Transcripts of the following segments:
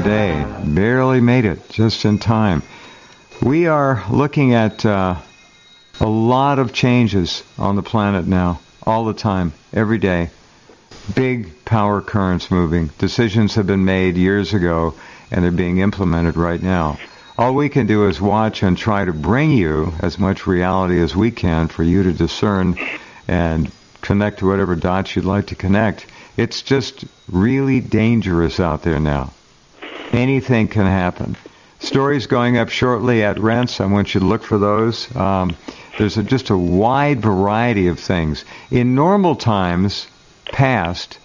day. Barely made it, just in time. We are looking at a lot of changes on the planet now, all the time, every day. Big power currents moving. Decisions have been made years ago, and they're being implemented right now. All we can do is watch and try to bring you as much reality as we can for you to discern and connect to whatever dots you'd like to connect. It's just really dangerous out there now. Anything can happen. Stories going up shortly at Rense. I want you to look for those. There's just a wide variety of things. In normal times past,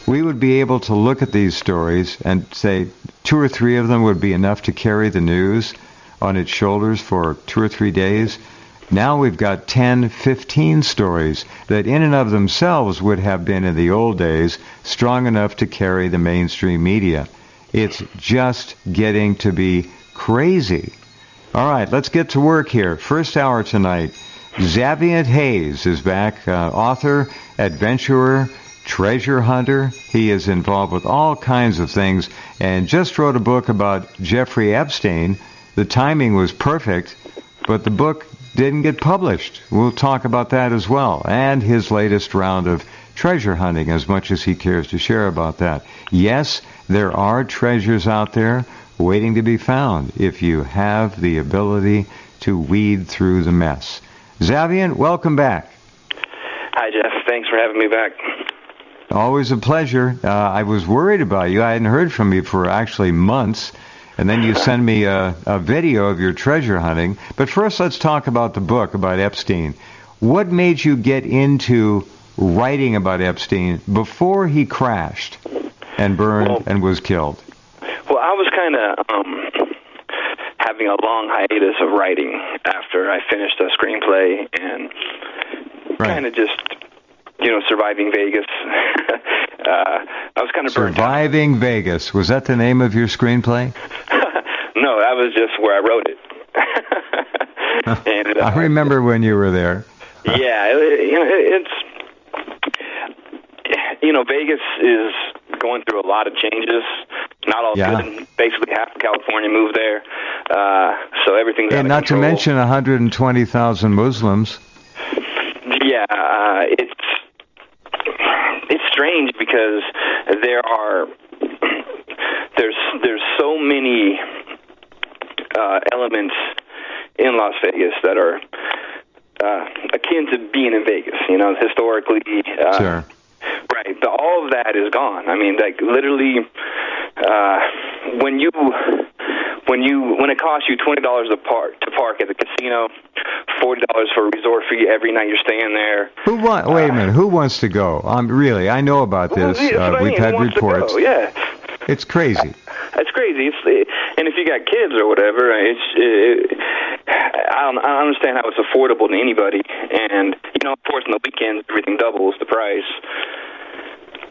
we would be able to look at these stories and say 2 or 3 of them would be enough to carry the news on its shoulders for 2 or 3 days. Now we've got 10, 15 stories that in and of themselves would have been in the old days strong enough to carry the mainstream media. It's just getting to be crazy. All right, let's get to work here. First hour tonight, Xaviant Haze is back, author, adventurer, treasure hunter. He is involved with all kinds of things and just wrote a book about Jeffrey Epstein. The timing was perfect, but the book didn't get published. We'll talk about that as well, and his latest round of treasure hunting, as much as he cares to share about that. Yes, there are treasures out there waiting to be found if you have the ability to weed through the mess. Xaviant, welcome back. Hi, Jeff. Thanks for having me back. Always a pleasure. I was worried about you. I hadn't heard from you for actually months. And then you send me a video of your treasure hunting. But first, let's talk about the book about Epstein. What made you get into writing about Epstein before he crashed and burned and was killed? Well, I was kind of having a long hiatus of writing after I finished a screenplay and kind of just, surviving Vegas. I was kind of burnt out. Surviving Vegas. Was that the name of your screenplay? No, that was just where I wrote it. And, I remember when you were there. Yeah, it's Vegas is going through a lot of changes. Not all good. Basically, half of California moved there, so everything's out of not control. To mention 120,000 Muslims. Yeah, it's strange because there's so many elements in Las Vegas that are akin to being in Vegas. Historically. Sure. Right, but all of that is gone. I mean, like literally, when it costs you $20 to park at the casino, $40 for a resort fee every night you're staying there. Wait a minute. Who wants to go? Really, I know about this. We've had reports. Yeah, it's crazy. It's crazy. And if you got kids or whatever, I don't understand how it's affordable to anybody. And of course, on the weekends, everything doubles the price.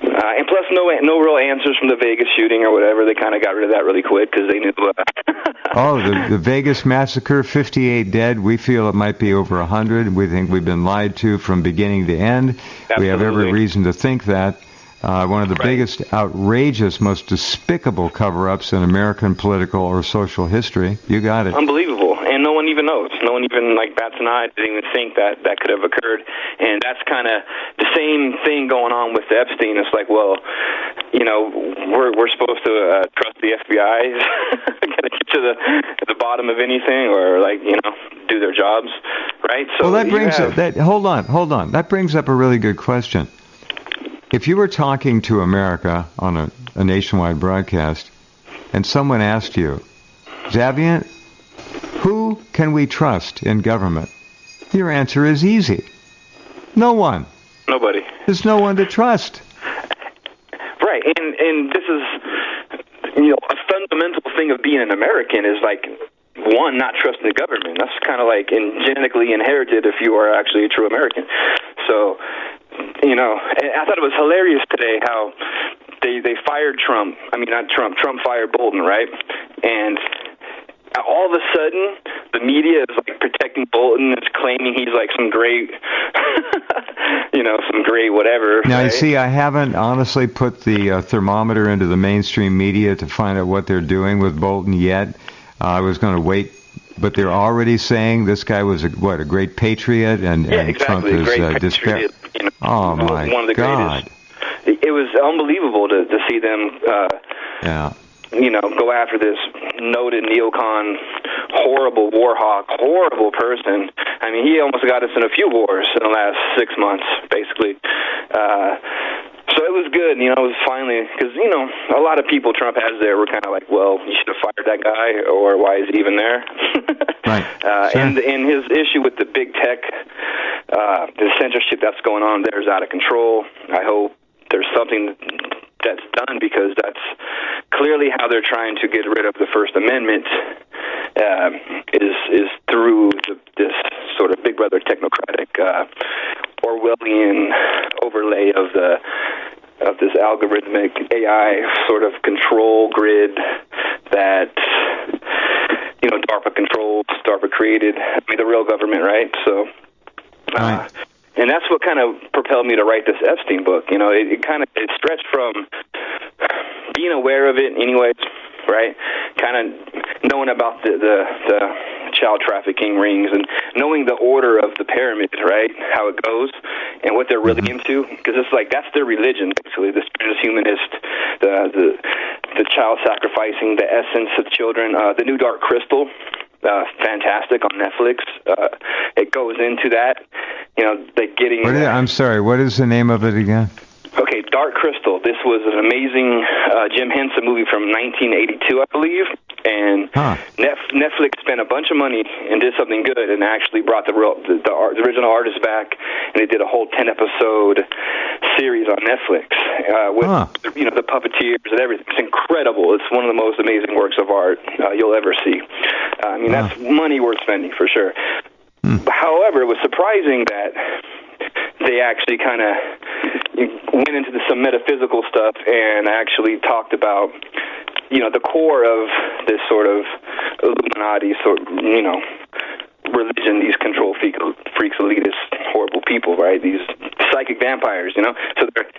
And plus, no real answers from the Vegas shooting or whatever. They kind of got rid of that really quick because they knew. The Vegas massacre, 58 dead. We feel it might be over 100. We think we've been lied to from beginning to end. Absolutely. We have every reason to think that. One of the biggest, outrageous, most despicable cover-ups in American political or social history. You got it. Unbelievable. And no one even knows. No one even bats an eye, didn't even think that could have occurred. And that's kind of the same thing going on with Epstein. It's like, well, we're supposed to trust the FBI, gotta get to the bottom of anything, or do their jobs, right? So that brings up hold on. That brings up a really good question. If you were talking to America on a nationwide broadcast, and someone asked you, Xaviant, who can we trust in government? Your answer is easy. No one. Nobody. There's no one to trust. Right, and this is, a fundamental thing of being an American is one, not trusting the government. That's kind of genetically inherited if you are actually a true American. So, I thought it was hilarious today how they fired Trump. I mean, not Trump. Trump fired Bolton, right? And all of a sudden, the media is protecting Bolton. It's claiming he's some great, some gray whatever. Now, right? you see, I haven't honestly put the thermometer into the mainstream media to find out what they're doing with Bolton yet. I was going to wait, but they're already saying this guy was a great patriot, and Trump is despair. Oh my one of the God! Greatest. It was unbelievable to see them. Go after this noted neocon, horrible war hawk, horrible person. I mean, he almost got us in a few wars in the last 6 months, basically. So it was good, it was finally, because, a lot of people Trump has there were kind of like, well, you should have fired that guy, or why is he even there? Right. Sure. And his issue with the big tech, the censorship that's going on there is out of control. I hope there's something that's done, because that's clearly how they're trying to get rid of the First Amendment, is through this sort of Big Brother technocratic Orwellian overlay of this algorithmic AI sort of control grid that DARPA controls, DARPA created. I mean, the real government, right? So. Right. And that's what kind of propelled me to write this Epstein book. It stretched from being aware of it anyways, right? Kind of knowing about the child trafficking rings and knowing the order of the pyramid, right? How it goes and what they're really into. Because it's like, that's their religion, basically. The transhumanist, the child sacrificing, the essence of children. The New Dark Crystal. Fantastic on Netflix. It goes into that. I'm sorry. What is the name of it again? Okay, Dark Crystal. This was an amazing Jim Henson movie from 1982, I believe. And Netflix spent a bunch of money and did something good, and actually brought the original artist back, and they did a whole 10-episode series on Netflix with the puppeteers and everything. It's incredible. It's one of the most amazing works of art you'll ever see. That's money worth spending for sure. However, it was surprising that they actually kind of went into some metaphysical stuff and actually talked about the core of this sort of Illuminati religion, these control freaks, elitist, horrible people, right? These psychic vampires, So they're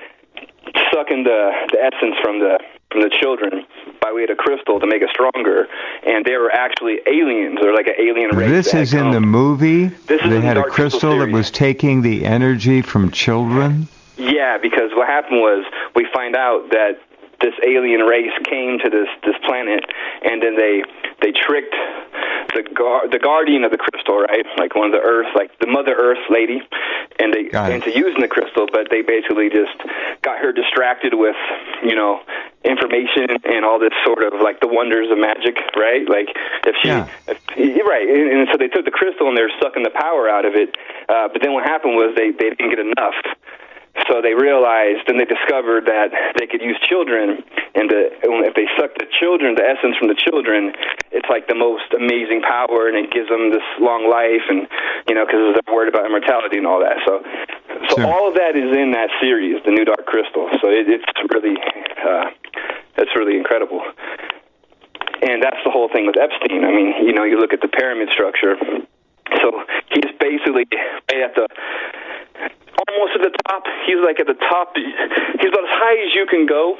sucking the essence from the children by way of the crystal to make it stronger, and they were actually aliens. They're like an alien race. This is in the movie? They had a crystal that was taking the energy from children? Yeah, because what happened was we find out that this alien race came to this planet, and then they tricked the guardian of the crystal, right? Like one of the Earth, like the Mother Earth lady, and they into using the crystal, but they basically just got her distracted with, information and all this sort of like the wonders of magic, right? Like right, and so they took the crystal and they were sucking the power out of it, but then what happened was they didn't get enough. So they realized, and they discovered that they could use children, and if they suck the children, the essence from the children, it's like the most amazing power, and it gives them this long life, and because they're worried about immortality and all that. So sure. All of that is in that series, The New Dark Crystal. So it's really incredible. And that's the whole thing with Epstein. I mean, you look at the pyramid structure. So he's basically right at almost at the top. He's like at the top. He's about as high as you can go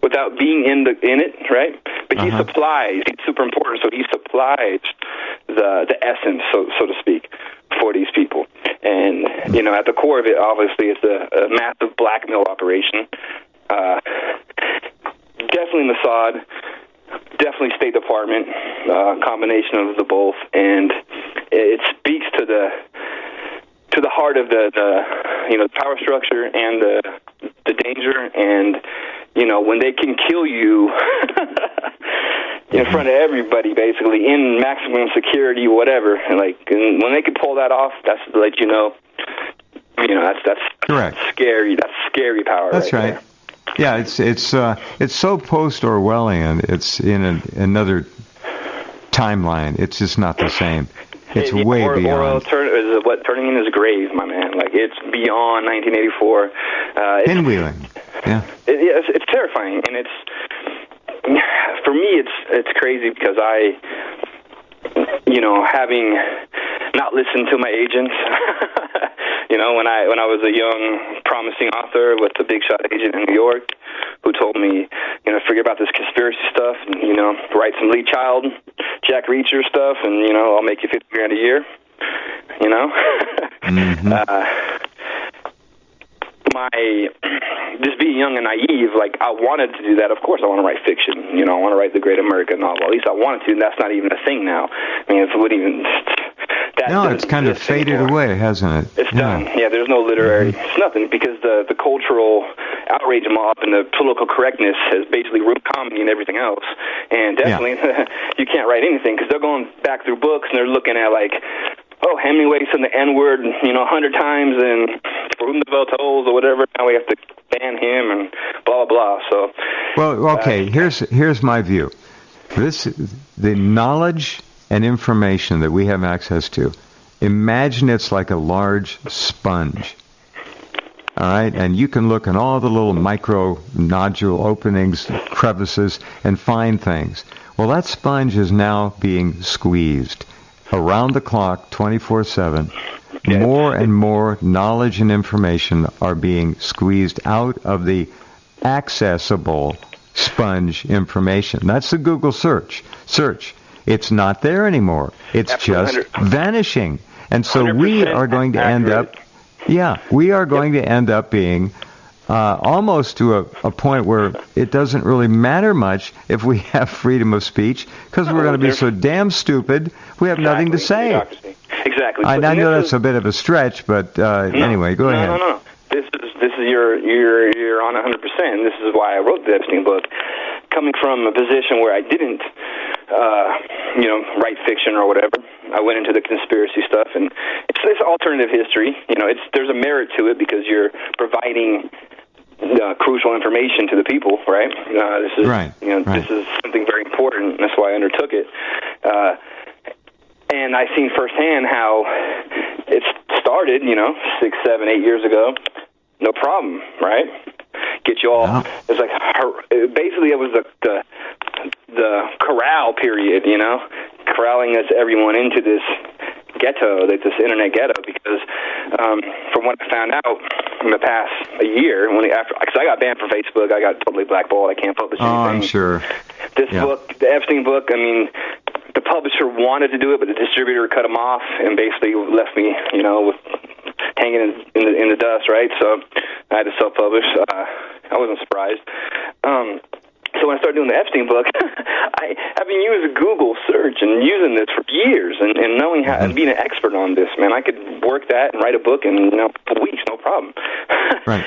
without being in it, right? But he supplies. He's super important, so he supplies the essence, so to speak, for these people. And at the core of it, obviously, it's a massive blackmail operation. Definitely Mossad, definitely State Department, combination of the both, and it speaks to the heart of the power structure and the danger, and when they can kill you in front of everybody, basically in maximum security, whatever, and when they can pull that off, that's to let you know, that's correct. Scary. That's scary power. That's right. There. Yeah, it's so post-Orwellian. It's in another timeline. It's just not the same. It's way beyond. Turning in his grave, my man. Like, it's beyond 1984. Pinwheeling. Yeah. It's terrifying, and for me, it's crazy because I, having not listened to my agents, You know, when I was a young, promising author with a big shot agent in New York, who told me, you know, forget about this conspiracy stuff, and, you know, write some Lee Child, Jack Reacher stuff, and, you know, I'll make you $50,000 a year. You know, just being young and naive, like, I wanted to do that. Of course I want to write fiction. You know, I want to write the great American novel. At least I wanted to, and that's not even a thing now. I mean, it wouldn't even... it's kind of faded away, hasn't it? It's done. Yeah, there's no literary... It's nothing, because the cultural outrage mob and the political correctness has basically ruined comedy and everything else. And definitely, you can't write anything, because they're going back through books, and they're looking at, like... Oh, Hemingway said the N-word, you know, 100 times, and for whom the bell tolls or whatever, now we have to ban him and blah, blah, blah. So, well, okay, here's my view. The knowledge and information that we have access to, imagine it's like a large sponge. All right, and you can look in all the little micro nodule openings, crevices, and find things. Well, that sponge is now being squeezed. Around the clock, 24/7, more and more knowledge and information are being squeezed out of the accessible sponge information. That's the Google search. It's not there anymore. It's just vanishing. And so we are going to end up, being almost to a point where it doesn't really matter much if we have freedom of speech, because we're going to be so damn stupid we have nothing to say. Exactly. I know that's a bit of a stretch, but anyway, go ahead. No. This is you're on 100%. This is why I wrote the Epstein book, coming from a position where I didn't write fiction or whatever. I went into the conspiracy stuff, and it's alternative history. You know, there's a merit to it because you're providing crucial information to the people, right? This is This is something very important, and that's why I undertook it. And I've seen firsthand how it started, 6, 7, 8 years ago. No problem, right? Get you all. Wow. It's like basically it was the corral period, corralling us everyone into this ghetto, this internet ghetto, because from what I found out in the past a year, because I got banned from Facebook, I got totally blackballed. I can't publish anything. Oh, I'm sure. This book, the Epstein book, I mean, the publisher wanted to do it, but the distributor cut him off and basically left me, hanging in the dust, right? So I had to self-publish. I wasn't surprised. So when I started doing the Epstein book, I've been using Google search and using this for years, and knowing how and being an expert on this, man, I could work that and write a book in weeks, no problem. Right.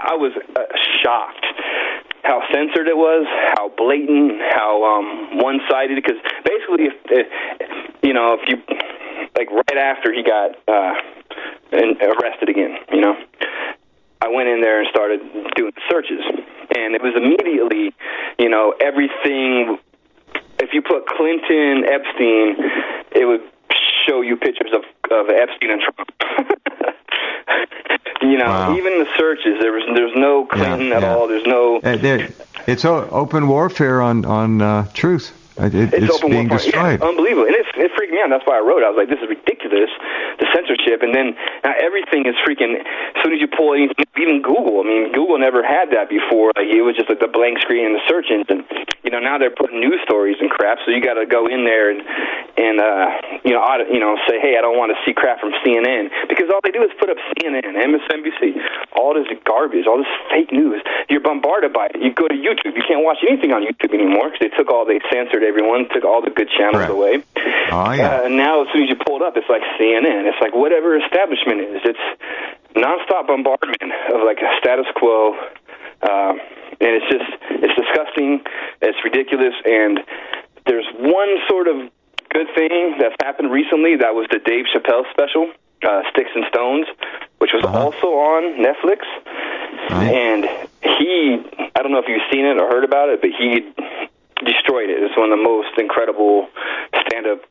I was shocked how censored it was, how blatant, how one-sided. Because basically, if you like right after he got arrested again, I went in there and started doing searches, and it was immediately, everything. If you put Clinton, Epstein, it would show you pictures of Epstein and Trump. Wow. Even the searches, there's no Clinton at all. There's no. It's open warfare on truth. It's being destroyed. Yeah, unbelievable. And it freaked me out. That's why I wrote it. I was like, this is ridiculous, the censorship. And then now everything is freaking, as soon as you pull anything, even Google. I mean, Google never had that before. Like, it was just like the blank screen and the search engine. Now they're putting news stories and crap, so you got to go in there and say, hey, I don't want to see crap from CNN. Because all they do is put up CNN, MSNBC, all this garbage, all this fake news. You're bombarded by it. You go to YouTube. You can't watch anything on YouTube anymore because they censored everyone, took all the good channels away. Oh, yeah. And now as soon as you pull it up, it's like CNN. It's like whatever establishment is. It's nonstop bombardment of like a status quo. And it's disgusting. It's ridiculous. And there's one sort of good thing that's happened recently. That was the Dave Chappelle special, Sticks and Stones, which was also on Netflix. And I don't know if you've seen it or heard about it, but he destroyed it. It's one of the most incredible stand-up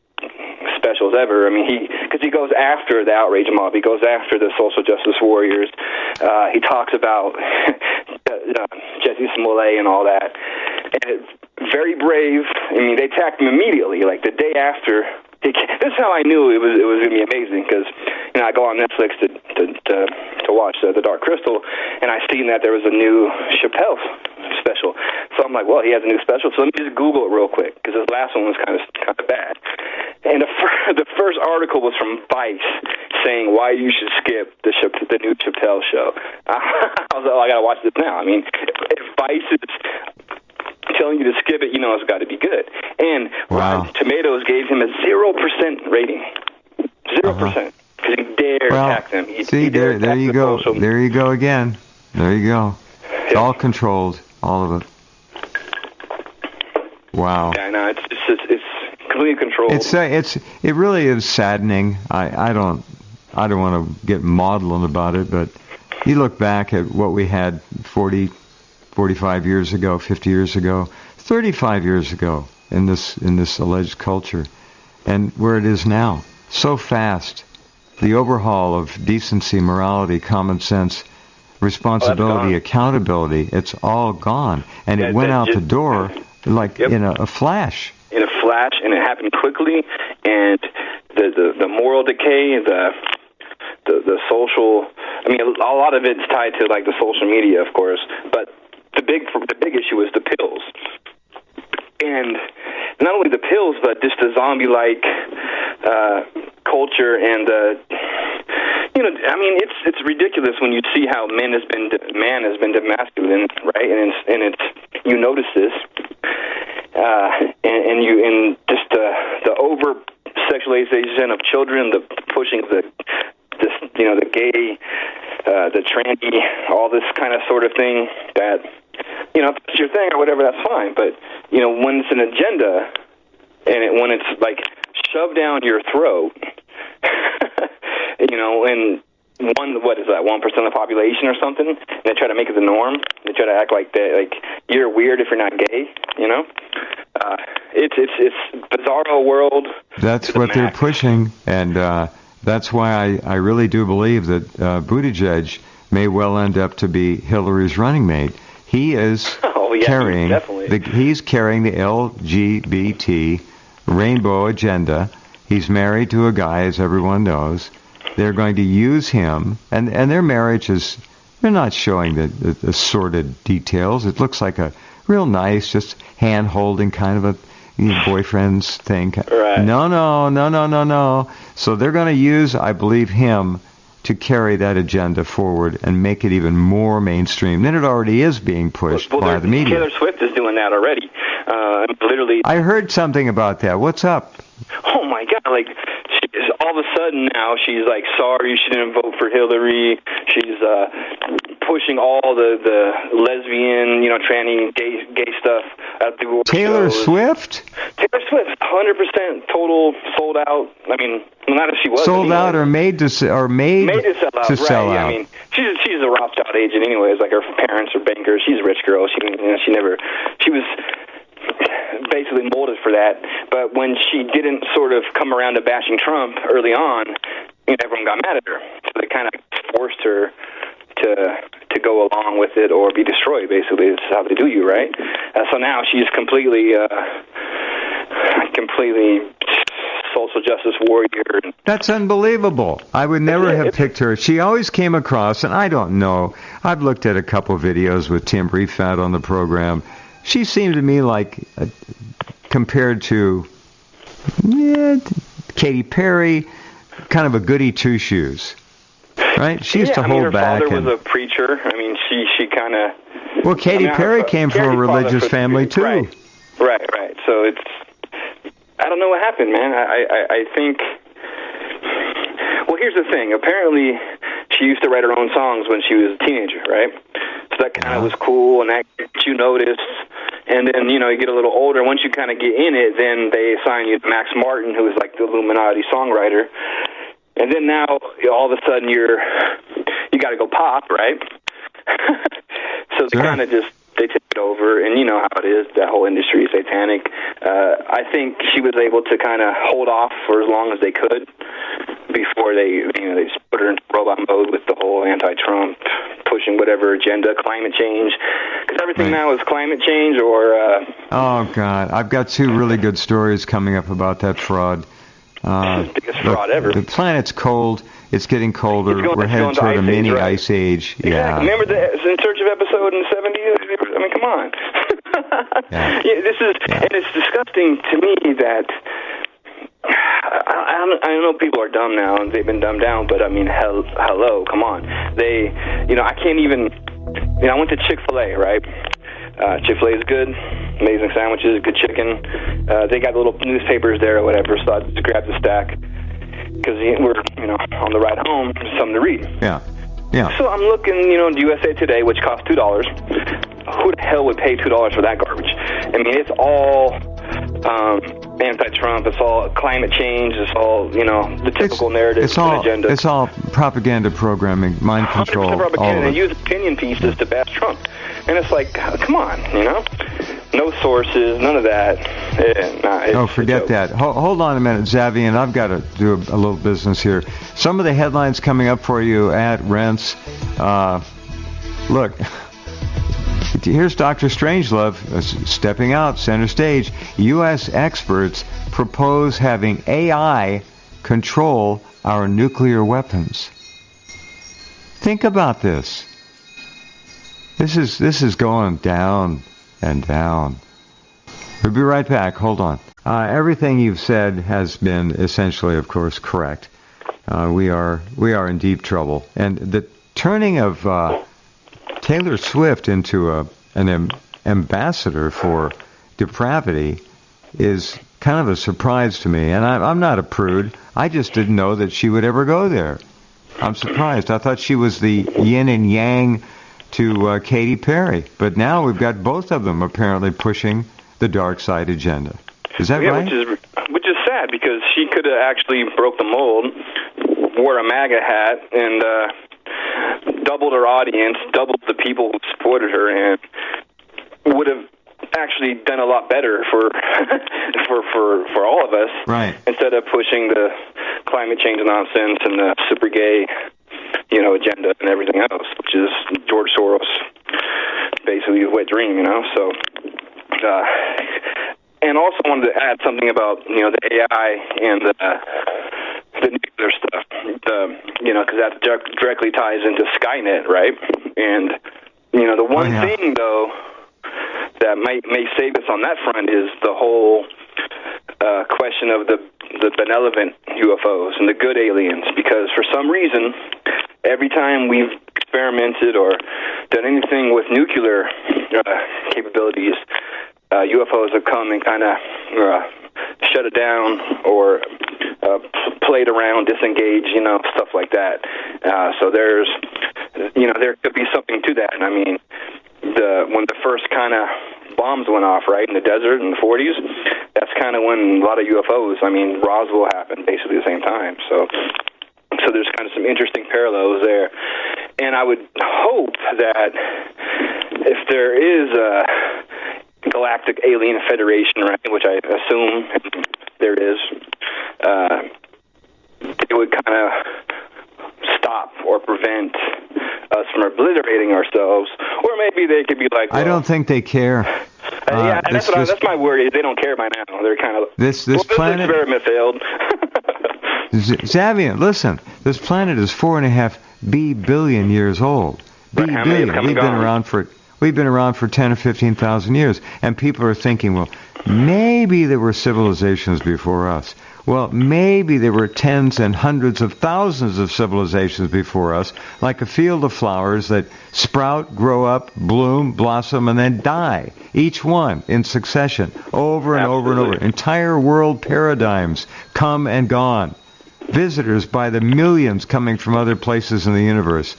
specials ever. I mean, because he goes after the outrage mob. He goes after the social justice warriors. He talks about Jesse Smollett and all that. And it's very brave. I mean, they attacked him immediately, like the day after. This is how I knew it was going to be amazing, because I go on Netflix to watch The Dark Crystal, and I seen that there was a new Chappelle special. So I'm like, well, he has a new special, so let me just Google it real quick, because his last one was kind of bad. And the first article was from Vice saying why you should skip the new Chappelle show. I was like, oh, I got to watch this now. I mean, if Vice is telling you to skip it, it's got to be good. And Rotten Tomatoes gave him a 0% rating. 0%. Because he dared attack them. There you go. There you go again. There you go. It's all controlled. All of it. Wow. Yeah, no, it's completely controlled. It really is saddening. I don't want to get maudlin about it, but you look back at what we had 40, 45 years ago, 50 years ago, 35 years ago in this alleged culture, and where it is now. So fast. The overhaul of decency, morality, common sense, responsibility, accountability, it's all gone. And it went out the door like in a flash. In a flash, and it happened quickly, and the moral decay, the social, I mean, a lot of it's tied to like the social media, of course, but the big issue is the pills. And not only the pills, but just the zombie-like culture, and I mean, it's ridiculous when you see how man has been demasculine, right? And it's you notice this, and just the over sexualization of children, the pushing the gay, the tranny, all this kind of sort of thing that. If it's your thing or whatever, that's fine. But, when it's an agenda and when it's, like, shoved down your throat, and 1% of the population or something, and they try to make it the norm. They try to act like you're weird if you're not gay, It's bizarro world. That's what they're pushing, and that's why I really do believe that Buttigieg may well end up to be Hillary's running mate. He is carrying he's carrying the LGBT rainbow agenda. He's married to a guy, as everyone knows. They're going to use him, and their marriage is, they're not showing the sordid details. It looks like a real nice, just hand-holding kind of a boyfriend's thing. Right. No. So they're going to use, I believe, him to carry that agenda forward and make it even more mainstream than it already is being pushed by the media. Taylor Swift is doing that already. Literally. I heard something about that. What's up? Oh my God! All of a sudden now she's like, sorry, you shouldn't vote for Hillary. She's pushing all the lesbian, tranny, gay stuff at the award Taylor shows. Swift? Taylor Swift, 100% total sold out. I mean, not if she was sold out or made to sell out. Made to sell out, right? Yeah, I mean, she's a Rothschild agent, anyways. Like her parents are bankers. She's a rich girl. She was basically molded for that. But when she didn't sort of come around to bashing Trump early on, everyone got mad at her. So they kind of forced her to go along with it or be destroyed, basically. This is how they do you, right? So now she's completely social justice warrior. That's unbelievable. I would never have picked her. She always came across, and I don't know, I've looked at a couple videos with Tim Riefat on the program. She seemed to me like, compared to Katy Perry, kind of a goody two-shoes. Right? She used to hold back. Her father was a preacher. I mean, she kind of... Well, Katy Perry came from a religious family, too. Right. So it's... I don't know what happened, man. I think... Well, here's the thing. Apparently, she used to write her own songs when she was a teenager, right? So that kind of was cool, and that you noticed. And then, you get a little older. Once you kind of get in it, then they assign you to Max Martin, who is like the Illuminati songwriter. And then now, all of a sudden, you got to go pop, right? So they kind of they take it over, and you know how it is. That whole industry is satanic. I think she was able to kind of hold off for as long as they could before they just put her into robot mode with the whole anti-Trump, pushing whatever agenda, climate change. Because everything now is climate change or... Oh, God. I've got two really good stories coming up about that fraud. Biggest fraud ever. The planet's cold. It's getting colder. It's We're headed toward a mini ice age. Exactly. Yeah. Remember the In Search of episode in the 70s? I mean, come on. Yeah. And it's disgusting to me that I know people are dumb now and they've been dumbed down, but I mean, hello, come on. I can't even. I went to Chick-fil-A, right? Chick-fil-A is good, amazing sandwiches, good chicken. They got little newspapers there or whatever, so I just grabbed a stack because we're on the ride home, something to read. Yeah. Yeah. So I'm looking, USA Today, which costs $2. Who the hell would pay $2 for that garbage? I mean, it's all anti-Trump. It's all climate change. It's all, the typical narrative agenda. It's all propaganda programming, mind control. 100% propaganda. They use opinion pieces to bash Trump. And it's like, come on, No sources, none of that. Forget that. Hold on a minute, Xaviant. I've got to do a little business here. Some of the headlines coming up for you at Rense. Look, here's Dr. Strangelove stepping out center stage. U.S. experts propose having AI control our nuclear weapons. Think about this. This is going down and down. We'll be right back. Hold on. Everything you've said has been essentially, of course, correct. We are in deep trouble. And the turning of Taylor Swift into an ambassador for depravity is kind of a surprise to me. And I'm not a prude. I just didn't know that she would ever go there. I'm surprised. I thought she was the yin and yang to Katy Perry. But now we've got both of them apparently pushing the dark side agenda. Is that right? Which is sad because she could have actually broke the mold, wore a MAGA hat, and doubled her audience, doubled the people who supported her, and would have actually done a lot better for for all of us. Right. Instead of pushing the climate change nonsense and the super gay agenda and everything else, which is George Soros, basically his wet dream, So, and also wanted to add something about the AI and the nuclear stuff, because that directly ties into Skynet, right? And the one thing though that may save us on that front is the whole question of the benevolent UFOs and the good aliens, because for some reason, every time we've experimented or done anything with nuclear capabilities, UFOs have come and kind of shut it down or played around, disengaged, stuff like that. So there's, there could be something to that. I mean, when the first kind of bombs went off, right, in the desert in the 40s, that's kind of when a lot of UFOs, Roswell happened basically at the same time. So there's kind of some interesting parallels there. And I would hope that if there is a galactic alien federation, right, which I assume there is, it would kind of stop or prevent us from obliterating ourselves, or maybe they could be like, well, I don't think they care. And that's my worry. They don't care by now. They're kind of this planet. This experiment failed. Xaviant, listen. This planet is 4.5 billion years old. Billion. We've been around for 10 or 15,000 years, and people are thinking, well, maybe there were civilizations before us. Well, maybe there were tens and hundreds of thousands of civilizations before us, like a field of flowers that sprout, grow up, bloom, blossom, and then die, each one in succession, over and over and over. Entire world paradigms come and gone. Visitors by the millions coming from other places in the universe.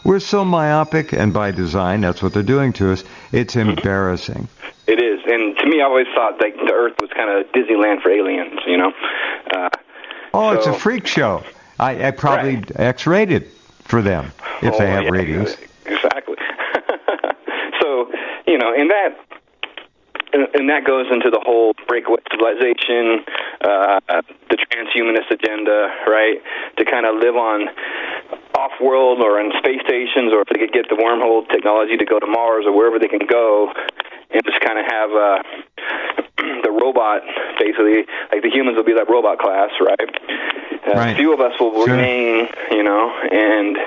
We're so myopic, and by design, that's what they're doing to us. It's embarrassing. It is, and to me, I always thought that the Earth was kind of Disneyland for aliens, It's a freak show. I probably X-rated for them, if they have ratings. Exactly. So, and that goes into the whole breakaway civilization, the transhumanist agenda, right? To kind of live on off-world or in space stations, or if they could get the wormhole technology to go to Mars or wherever they can go, and just kind of have the robot robot, basically. Like the humans will be like robot class, right? Right. A few of us will remain, and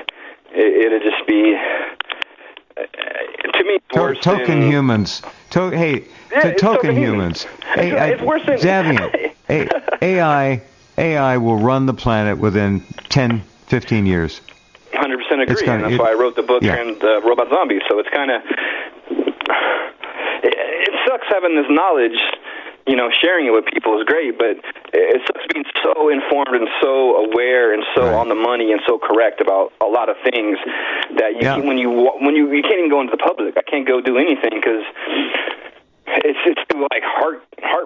it'll just be, to me, it's worse token than, humans. Token humans. It's worse than Xaviant. AI will run the planet within 10, 15 years. 100% agree, and that's why I wrote the book and Robot Zombies. So it's kind of, it sucks having this knowledge. Sharing it with people is great, but it sucks being so informed and so aware and so on the money and so correct about a lot of things that when you can't even go into the public. I can't go do anything because it's too like heart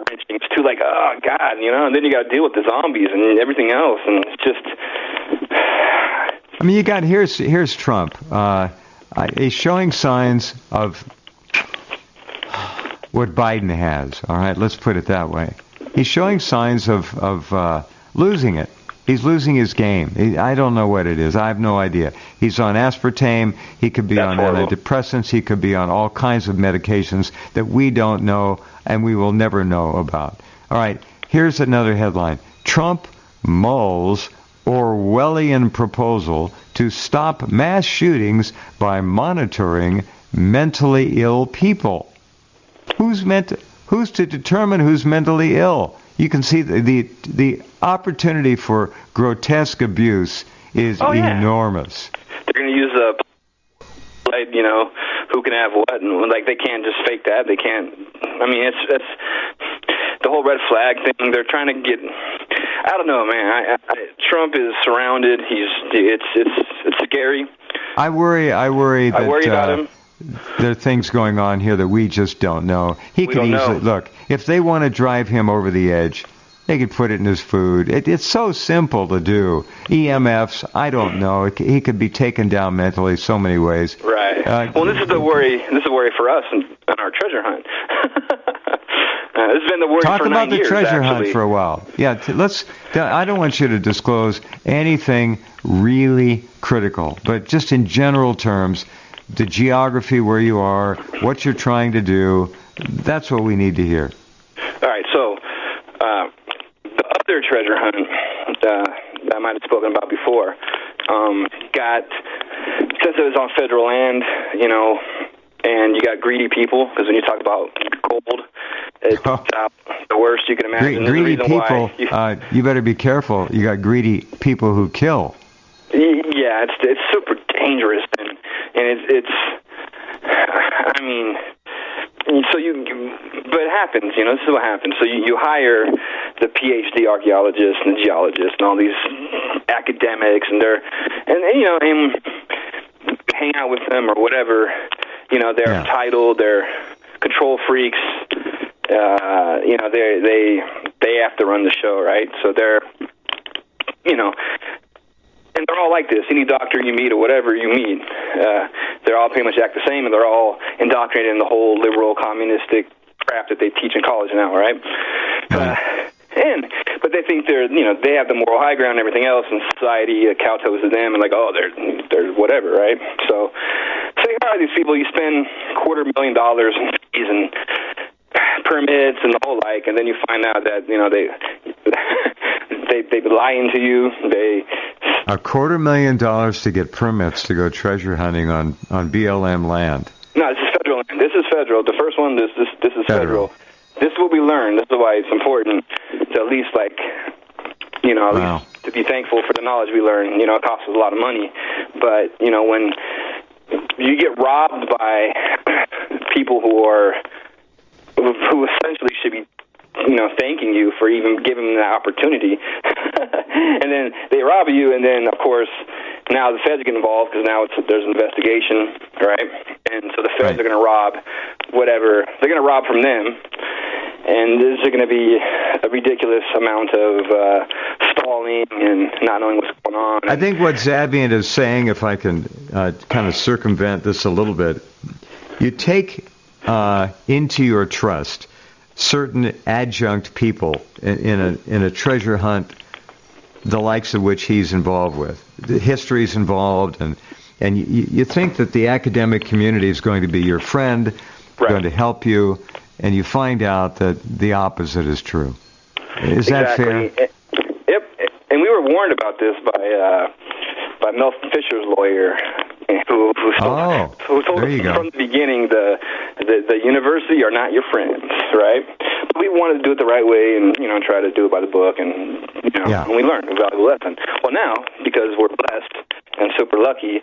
wrenching. It's too like, oh God, and then you got to deal with the zombies and everything else, and it's just. I mean, here's Trump. He's showing signs of what Biden has. All right, let's put it that way. He's showing signs of losing it. He's losing his game. I don't know what it is. I have no idea. He's on aspartame. He could be on antidepressants. He could be on all kinds of medications that we don't know and we will never know about. All right, here's another headline. Trump mulls Orwellian proposal to stop mass shootings by monitoring mentally ill people. Who's to determine who's mentally ill? You can see the opportunity for grotesque abuse is enormous. They're going to use who can have what, and like they can't just fake that. They can't. I mean, it's the whole red flag thing. They're trying to get. I don't know, man. Trump is surrounded. It's scary. I worry about him. There are things going on here that we just don't know. He could easily look. If they want to drive him over the edge, they could put it in his food. It's so simple to do. EMFs, I don't know. He could be taken down mentally so many ways. Right. Well, this is the worry. This is a worry for us in our treasure hunt. This has been the worry Talk for 9 years. Talk about the treasure hunt for a while. Yeah, I don't want you to disclose anything really critical, but just in general terms, the geography where you are, what you're trying to do, that's what we need to hear. All right, so the other treasure hunt that I might have spoken about before since it was on federal land, and you got greedy people, because when you talk about gold, it's the worst you can imagine. Greedy people, you better be careful. You got greedy people who kill. Yeah, it's super dangerous, and it's I mean, so but it happens, this is what happens. So you hire the PhD archaeologists and geologists and all these academics, and and hang out with them or whatever. They're entitled, they're control freaks. They have to run the show, right? So they're and they're all like this. Any doctor you meet or whatever you meet, they're all pretty much act the same, and they're all indoctrinated in the whole liberal communistic crap that they teach in college now, right? But they think they have the moral high ground and everything else, and society kowtows to them, and like, oh, they're whatever, right? So you hire these people, you spend $250,000 in fees and permits and the whole like, and then you find out that they've been lying to you. $250,000 to get permits to go treasure hunting on BLM land. No, this is federal land. This is federal. The first one, this is federal. This is what we learned. This is why it's important to at least least to be thankful for the knowledge we learn. It costs us a lot of money, but when you get robbed by people who essentially should be thanking you for even giving them that opportunity. And then they rob you, and then, of course, now the feds get involved because now there's an investigation, right? And so the feds are going to rob whatever. They're going to rob from them, and there's going to be a ridiculous amount of stalling and not knowing what's going on. I think what Xaviant is saying, if I can kind of circumvent this a little bit, you take into your trust certain adjunct people in a treasure hunt, the likes of which he's involved with. The history's involved, and you think that the academic community is going to be your friend, going to help you, and you find out that the opposite is true. Is that fair? Yep. And we were warned about this by Mel Fisher's lawyer, who told there you us go. from the beginning the university are not your friends, right? But we wanted to do it the right way and try to do it by the book, and and we learned a valuable lesson. Well, now because we're blessed and super lucky,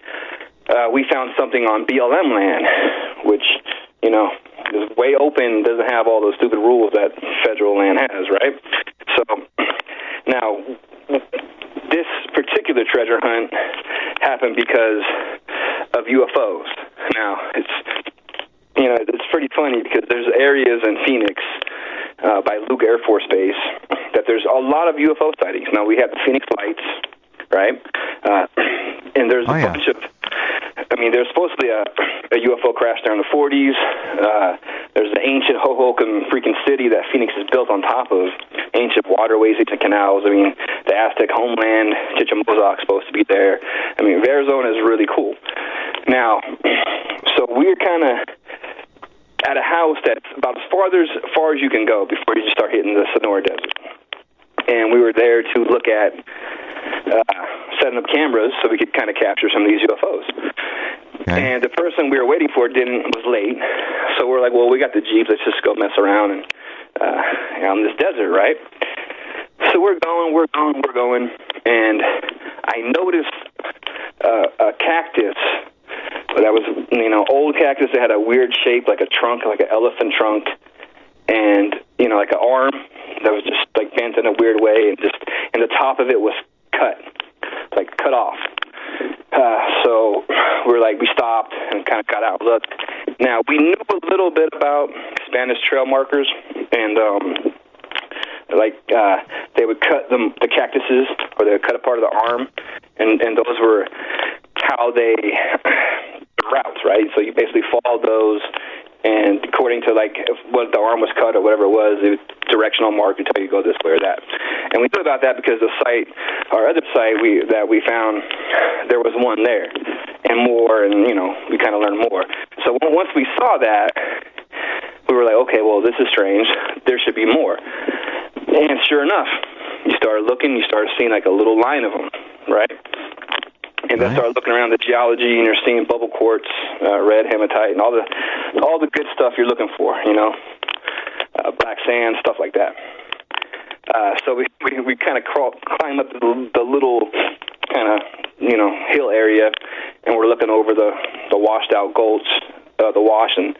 we found something on BLM land, which is way open, doesn't have all those stupid rules that federal land has, right? So now this particular treasure hunt happened because of UFOs. Now it's pretty funny because there's areas in Phoenix by Luke Air Force Base that there's a lot of UFO sightings. Now we have the Phoenix Lights, right? And there's a bunch of. There's supposedly a UFO crash there in the 40s. There's the ancient Hoboken freaking city that Phoenix is built on top of. Ancient waterways, ancient canals. The Aztec homeland, Chichen Itza supposed to be there. Arizona is really cool. Now, so we're kind of at a house that's about as far as you can go before you just start hitting the Sonora Desert. And we were there to look at setting up cameras so we could kind of capture some of these UFOs. Okay. And the person we were waiting for was late, so we're like, well, we got the Jeep, let's just go mess around and on this desert, right? So we're going, and I noticed a cactus that was, old cactus that had a weird shape, like a trunk, like an elephant trunk, and like an arm that was just like bent in a weird way, and the top of it was cut off. So we stopped and kind of got out and looked. Now, we knew a little bit about Spanish trail markers, and they would cut the cactuses, or they would cut a part of the arm, and those were how the routes, right? So you basically followed those, and according to what the arm was cut or whatever it was directional mark until you go this way or that. And we knew about that because our other site that we found, there was one there and more, and we kind of learned more. So once we saw that, we were like, okay, well, this is strange. There should be more. And sure enough, you started looking, you started seeing a little line of them, right? And then start looking around the geology, and you're seeing bubble quartz, red hematite, and all the good stuff you're looking for, black sand, stuff like that. So we kind of climb up the little kind of hill area, and we're looking over the washed out gulch, the wash, and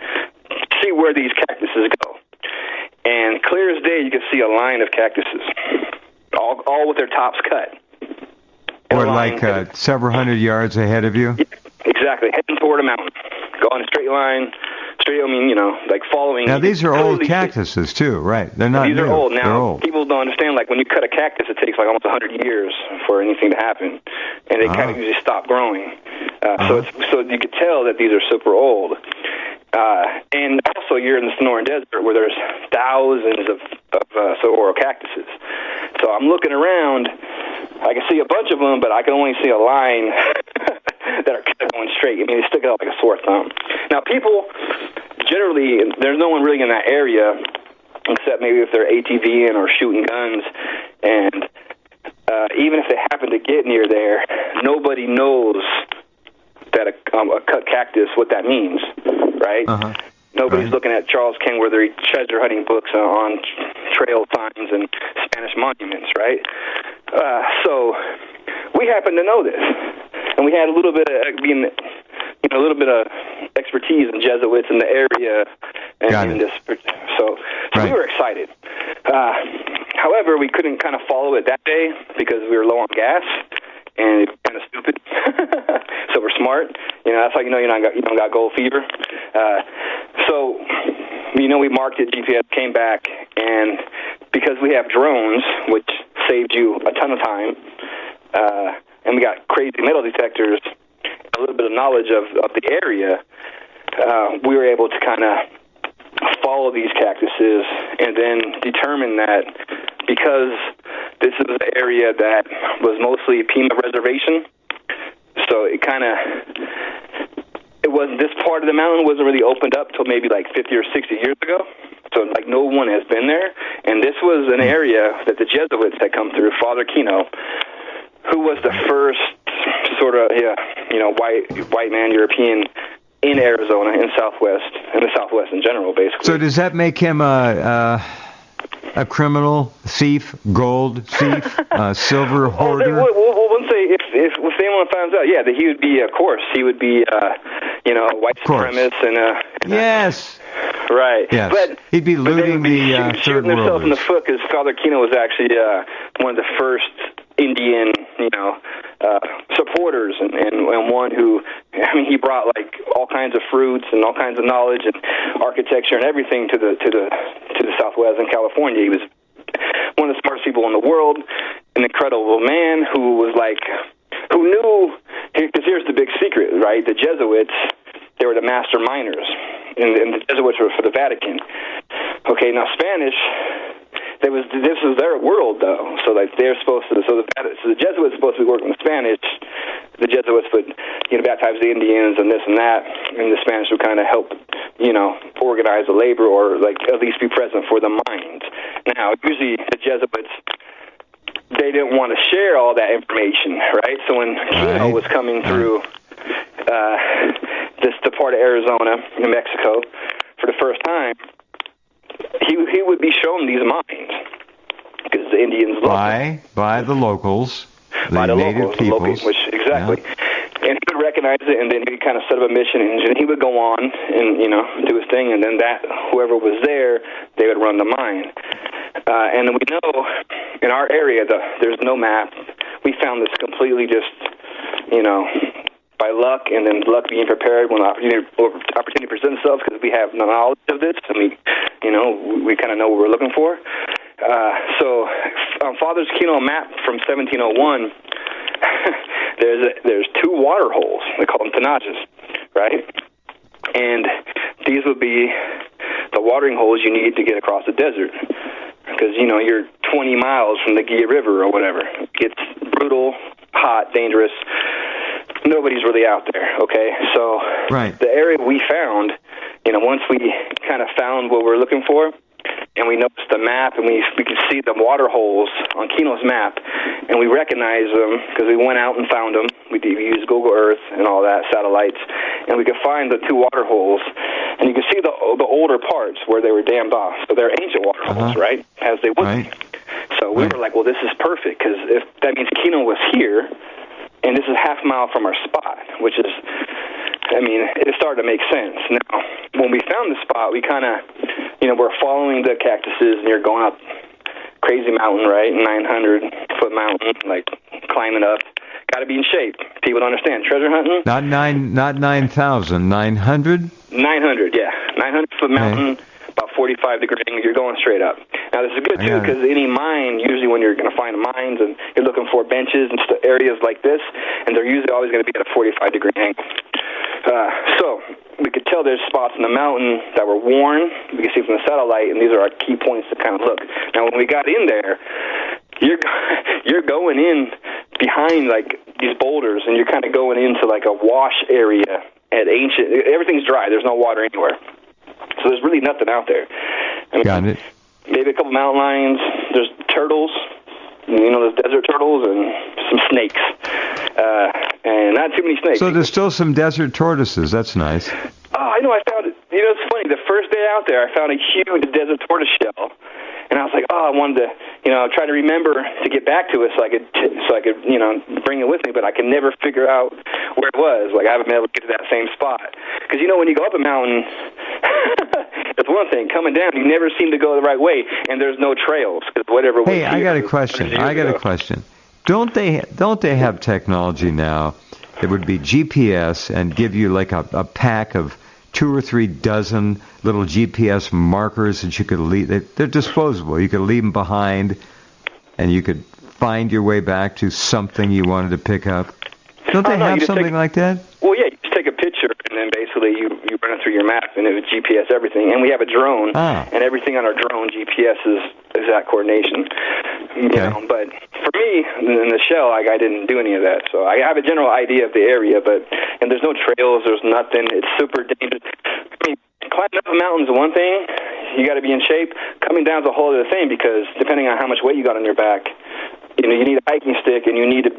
see where these cactuses go. And clear as day, you can see a line of cactuses, all with their tops cut. Or several hundred yards ahead of you? Yeah, exactly. Heading toward a mountain. Go on a straight line. Following. Now, these are old cactuses, too, right? They're not new. These are old. Now, they're old. People don't understand, when you cut a cactus, it takes almost 100 years for anything to happen. And they kind of usually stop growing. So you could tell that these are super old. And also, you're in the Sonoran Desert where there's thousands of saguaro cactuses. So I'm looking around. I can see a bunch of them, but I can only see a line that are kind of going straight. They stick out like a sore thumb. Now, people, generally, there's no one really in that area, except maybe if they're ATVing or shooting guns. And even if they happen to get near there, nobody knows that a cut cactus, what that means, right? Nobody's looking at Charles Kenworthy treasure hunting books on trail signs and Spanish monuments, right? So we happen to know this, and we had a little bit of expertise in Jesuits in the area, and in this. So we were excited. However, we couldn't kind of follow it that day because we were low on gas. And it's kind of stupid, so we're smart. That's how you don't got gold fever. So we marked it. GPS came back, and because we have drones, which saved you a ton of time, and we got crazy metal detectors, a little bit of knowledge of the area, we were able to kind of follow these cactuses and then determine that because this is an area that was mostly Pima reservation, so this part of the mountain wasn't really opened up till maybe 50 or 60 years ago. So, like, no one has been there. And this was an area that the Jesuits had come through, Father Kino, who was the first sort of, white man, European, in Arizona, in the Southwest in general, basically. So does that make him a criminal, thief, gold thief, silver hoarder? Well, once anyone finds out, that he would be, of course, he would be, a white supremacist and yes. Right. Yes. But he'd be looting the shooting themselves in the foot because Father Kino was actually one of the first Indian, supporters and one who, he brought like all kinds of fruits and all kinds of knowledge and architecture and everything to the Southwest and California. He was one of the smartest people in the world, an incredible man who knew, because here's the big secret, right? The Jesuits, they were the master miners, and the Jesuits were for the Vatican. Okay, now Spanish, this was their world, though. So like they're supposed to, so the Jesuits were supposed to be working with Spanish. The Jesuits would, baptize the Indians and this and that, and the Spanish would kind of help, organize the labor or like at least be present for the mines. Now, usually the Jesuits, they didn't want to share all that information, right? So when Kino was coming through the part of Arizona, New Mexico, for the first time, he would be shown these mines because the Indians by the locals, by the native peoples, exactly. Yeah. And he would recognize it, and then he'd kind of set up a mission, and he would go on and do his thing, and then whoever was there, they would run the mine. And we know in our area there's no map. We found this completely just by luck, and then luck being prepared when opportunity presents itself, because we have no knowledge of this, and we kind of know what we're looking for. So on Father Kino map from 1701, there's two water holes. They call them tenages, right? And these would be the watering holes you need to get across the desert, because you're 20 miles from the Gia River or whatever. It's brutal, hot, dangerous. Nobody's really out there, okay? So the area we found, once we kind of found what we're looking for, and we noticed the map, and we could see the water holes on Kino's map, and we recognized them because we went out and found them. We used Google Earth and all that, satellites, and we could find the two water holes, and you could see the older parts where they were dammed off. So they're ancient water holes, right? As they would be. So we were like, well, this is perfect, because if that means Kino was here, and this is half a mile from our spot, which is, it started to make sense. Now, when we found the spot, we kind of, we're following the cactuses, and you're going up crazy mountain, right? 900-foot mountain, like climbing up. Got to be in shape. People don't understand. Treasure hunting? Not 9,000, 900? 900, yeah. 900-foot mountain, about 45 degrees. You're going straight up. Now, this is good, too, because any mine, usually when you're going to find mines and you're looking for benches and areas like this, and they're usually always going to be at a 45-degree angle. So we could tell there's spots in the mountain that were worn. We can see from the satellite, and these are our key points to kind of look. Now, when we got in there, you're going in behind like these boulders, and you're kind of going into like a wash area at ancient. Everything's dry. There's no water anywhere, so there's really nothing out there. Got it. Maybe a couple mountain lions. There's turtles. There's desert turtles and some snakes. And not too many snakes. So there's still some desert tortoises. That's nice. Oh, I know. I found it. It's funny. The first day out there, I found a huge desert tortoise shell. And I was like, I wanted to, try to remember to get back to it so I could, bring it with me, but I can never figure out where it was. Like, I haven't been able to get to that same spot. Because, when you go up a mountain, it's one thing. Coming down, you never seem to go the right way, and there's no trails. Whatever. Hey, I got a question. Don't they have technology now that would be GPS and give you like a pack of 2 or 3 dozen little GPS markers that you could leave? They're disposable. You could leave them behind, and you could find your way back to something you wanted to pick up. Don't they have something like that? Well, yeah, you just take a picture, and then basically you run it through your map, and it would GPS everything. And we have a drone, and everything on our drone GPS is exact coordination. But for me, in the shell, I didn't do any of that. So I have a general idea of the area, and there's no trails, there's nothing. It's super dangerous. Climbing up a mountain is one thing. you got to be in shape. Coming down is a whole other thing because depending on how much weight you got on your back, you need a hiking stick and you need to,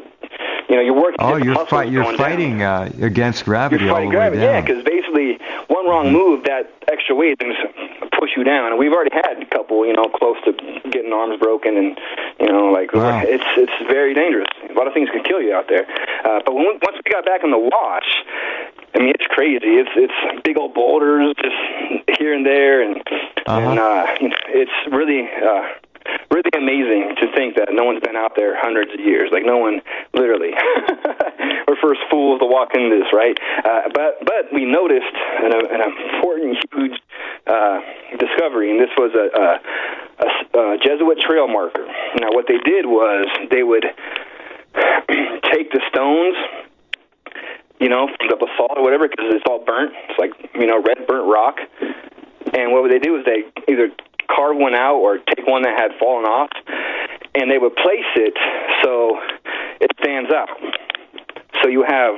you're working. Oh, you're fighting against gravity. You're fighting gravity, yeah, because basically one wrong move, that extra weight is going to push you down. And we've already had a couple, close to getting arms broken, and wow. it's very dangerous. A lot of things can kill you out there. But once we got back on the wash, I mean, it's crazy. It's big old boulders just here and there, and it's really really amazing to think that no one's been out there hundreds of years. Like no one, literally. We're first fools to walk into this, right? But we noticed an important, huge discovery, and this was a Jesuit trail marker. Now, what they did was they would take the stones, from the basalt or whatever, because it's all burnt. It's like, red burnt rock. And what would they do is they either carve one out or take one that had fallen off, and they would place it so it stands out. So you have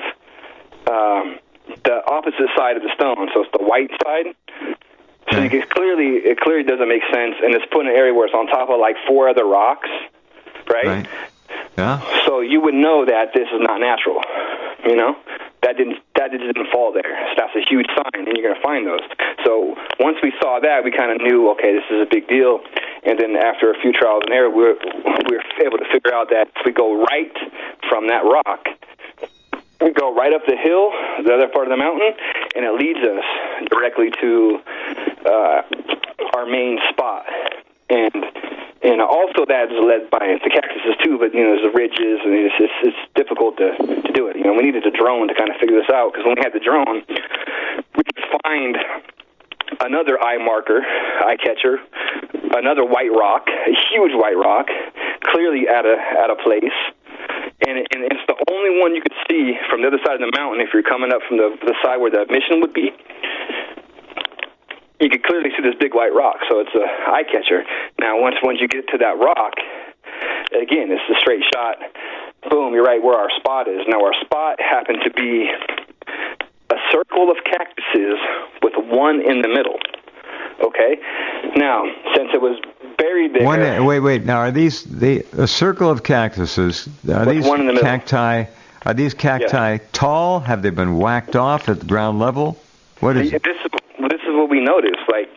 the opposite side of the stone, so it's the white side. So you can it clearly doesn't make sense, and it's put in an area where it's on top of like 4 other rocks, right? Yeah. So you would know that this is not natural, That didn't fall there. So that's a huge sign, and you're going to find those. So once we saw that, we kind of knew, okay, this is a big deal. And then after a few trials and errors, we were able to figure out that if we go right from that rock, we go right up the hill, the other part of the mountain, and it leads us directly to our main spot. And also that is led by the cactuses too, but there's the ridges, and it's difficult to do it. We needed a drone to kind of figure this out, because when we had the drone, we could find another eye catcher, another white rock, a huge white rock, clearly at a place, and it's the only one you could see from the other side of the mountain if you're coming up from the side where the mission would be. You could clearly see this big white rock, so it's an eye catcher. Now, once you get to that rock, again, it's a straight shot. Boom, you're right where our spot is. Now, our spot happened to be a circle of cactuses with one in the middle. Okay? Now, since it was buried there... Wait. Now, are these a circle of cactuses? Are these one in the cacti? Are these cacti tall? Have they been whacked off at the ground level? What is it? This is what we noticed. Like,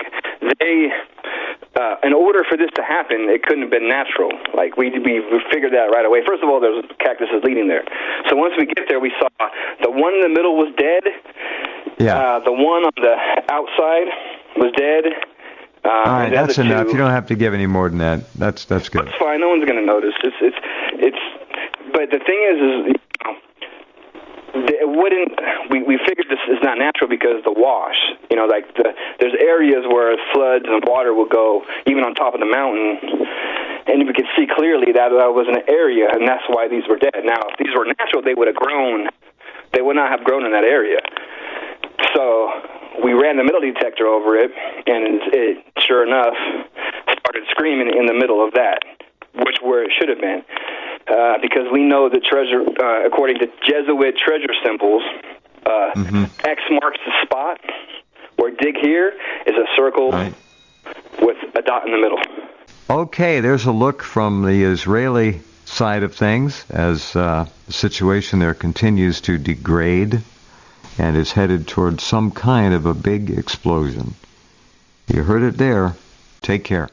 they, in order for this to happen, it couldn't have been natural. Like, we figured that right away. First of all, there's cactuses leading there. So once we get there, we saw the one in the middle was dead. Yeah. The one on the outside was dead. All right, that's enough. You don't have to give any more than that. That's good. That's fine. No one's going to notice. But the thing is it wouldn't. We figured this is not natural because the wash. There's areas where floods and water will go even on top of the mountain, and we could see clearly that was an area, and that's why these were dead. Now, if these were natural, they would have grown. They would not have grown in that area. So we ran the metal detector over it, and it sure enough started screaming in the middle of that, which where it should have been. Because we know the treasure, according to Jesuit treasure symbols, X marks the spot, where dig here is a circle with a dot in the middle. Okay, there's a look from the Israeli side of things as the situation there continues to degrade and is headed towards some kind of a big explosion. You heard it there. Take care.